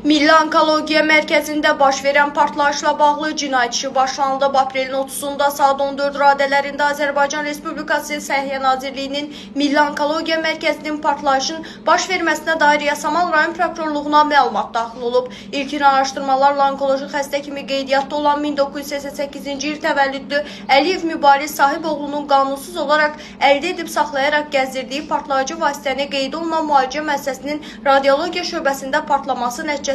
Milli Onkologiya Mərkəzində baş verən partlayışla bağlı cinayət işi başlanılıb. Aprelin 30-da saat 14 radələrində Azərbaycan Respublikası Səhiyyə Nazirliyinin Milli Onkologiya Mərkəzinin partlayışın baş verməsinə dair Yasamal rayon prokurorluğuna məlumat daxil olub. İlkin araşdırmalarla onkoloji xəstə kimi qeydiyyatda olan 1988-ci il təvəllüdlü Əliyev Mübariz Sahiboğlunun qanunsuz olaraq əldə edib saxlayaraq gəzdirdiyi partlayıcı vasitəni qeydə olunan müalicə müəssisəsinin radiologiya şöbəsində partlaması nəticəsində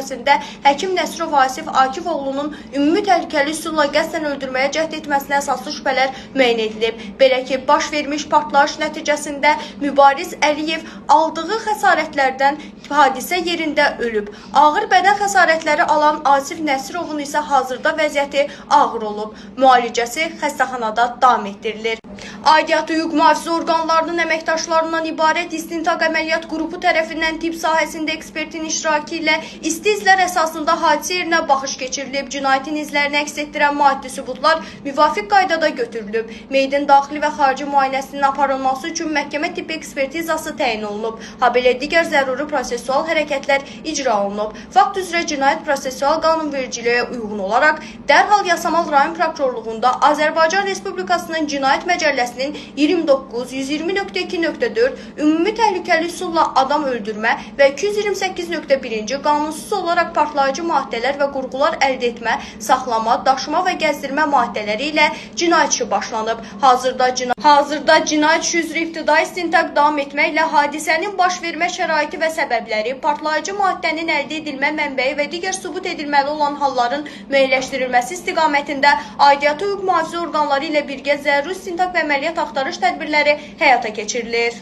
həkim Nəsrov Vasif Akifoğlunun ümumi təhlükəli üsulla qəsdən öldürməyə cəhd etməsinə əsaslı şübhələr müəyyən edilib. Belə ki, baş vermiş partlayış nəticəsində Mübariz Əliyev aldığı xəsarətlərdən hadisə yerində ölüb. Ağır bədən xəsarətləri alan Asif Nəsirovun isə hazırda vəziyyəti ağır olub. Müalicəsi xəstəxanada davam etdirilir. Aidiyyatı hüquq mühafizə orqanlarının əməkdaşlarından ibarət istintaq əməliyyat qrupu tərəfindən tibb sahəsində ekspertin iştirakı ilə isti izlər əsasında hadisə yerinə baxış keçirilib. Cinayətin izlərini əks etdirən maddi sübutlar müvafiq qaydada götürülüb. Meydin daxili və xarici müayinəsinin aparılması üçün məhkəmə tibb ekspertizası təyin olunub. Habelə digər zəruri prosesual hərəkətlər icra olunub. Fakt üzrə cinayət prosesual qanunvericiliyə uyğun olaraq dərhal Yasamal rayon prokurorluğunda Azərbaycan Respublikasının Cinayət Məcəlləsinin 29-120.2.4 ümumi təhlükəli üsulla adam öldürmə və 228.1-ci qanunsuz olaraq partlayıcı maddələr və qurğular əldə etmə, saxlama, daşıma və gəzdirmə maddələri ilə cinayət işi başlanıb. Hazırda cinayət işi üzrə ibtidai istintaq davam etməklə hadisənin baş vermə şəraiti və səbəbləri, partlayıcı maddənin əldə edilmə mənbəyi və digər sübut edilməli olan halların müəyyənləşdirilməsi istiqamətində aidiyyatı hüquq mühafizə orqanları ilə birgə zəruri istintaq və əməliyyat axtarış tədbirləri həyata keçirilir.